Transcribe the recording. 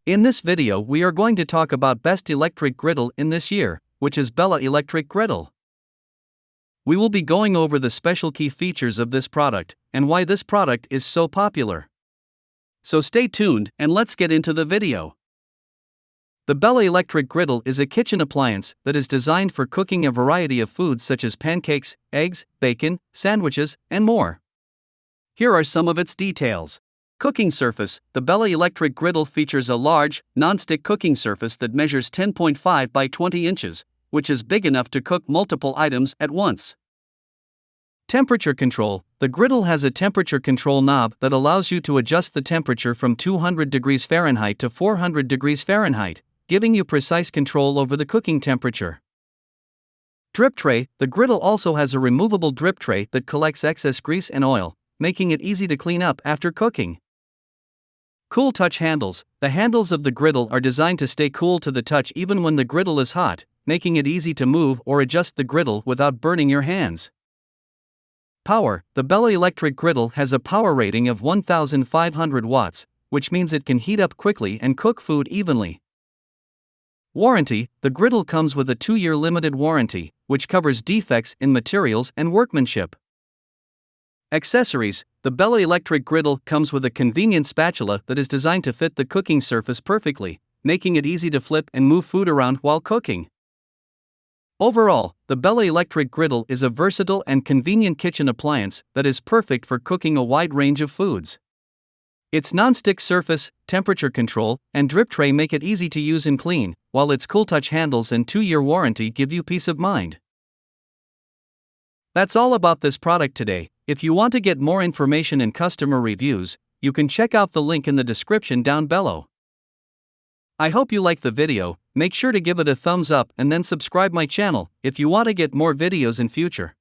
In this video we are going to talk about best electric griddle in this year, which is BELLA Electric Griddle. We will be going over the special key features of this product, and why this product is so popular. So stay tuned and let's get into the video. The BELLA Electric Griddle is a kitchen appliance that is designed for cooking a variety of foods such as pancakes, eggs, bacon, sandwiches, and more. Here are some of its details. Cooking surface. The BELLA Electric Griddle features a large, non-stick cooking surface that measures 10.5 by 20 inches, which is big enough to cook multiple items at once. Temperature control. The griddle has a temperature control knob that allows you to adjust the temperature from 200 degrees Fahrenheit to 400 degrees Fahrenheit, giving you precise control over the cooking temperature. Drip tray. The griddle also has a removable drip tray that collects excess grease and oil, making it easy to clean up after cooking. Cool touch handles. The handles of the griddle are designed to stay cool to the touch even when the griddle is hot, making it easy to move or adjust the griddle without burning your hands. Power. The BELLA Electric Griddle has a power rating of 1,500 watts, which means it can heat up quickly and cook food evenly. Warranty. The griddle comes with a 2-year limited warranty, which covers defects in materials and workmanship. Accessories. The BELLA Electric Griddle comes with a convenient spatula that is designed to fit the cooking surface perfectly, making it easy to flip and move food around while cooking. Overall, the BELLA Electric Griddle is a versatile and convenient kitchen appliance that is perfect for cooking a wide range of foods. Its non-stick surface, temperature control, and drip tray make it easy to use and clean, while its cool touch handles and 2-year warranty give you peace of mind. That's all about this product today. If you want to get more information and customer reviews, you can check out the link in the description down below. I hope you like the video. Make sure to give it a thumbs up and then subscribe my channel if you want to get more videos in future.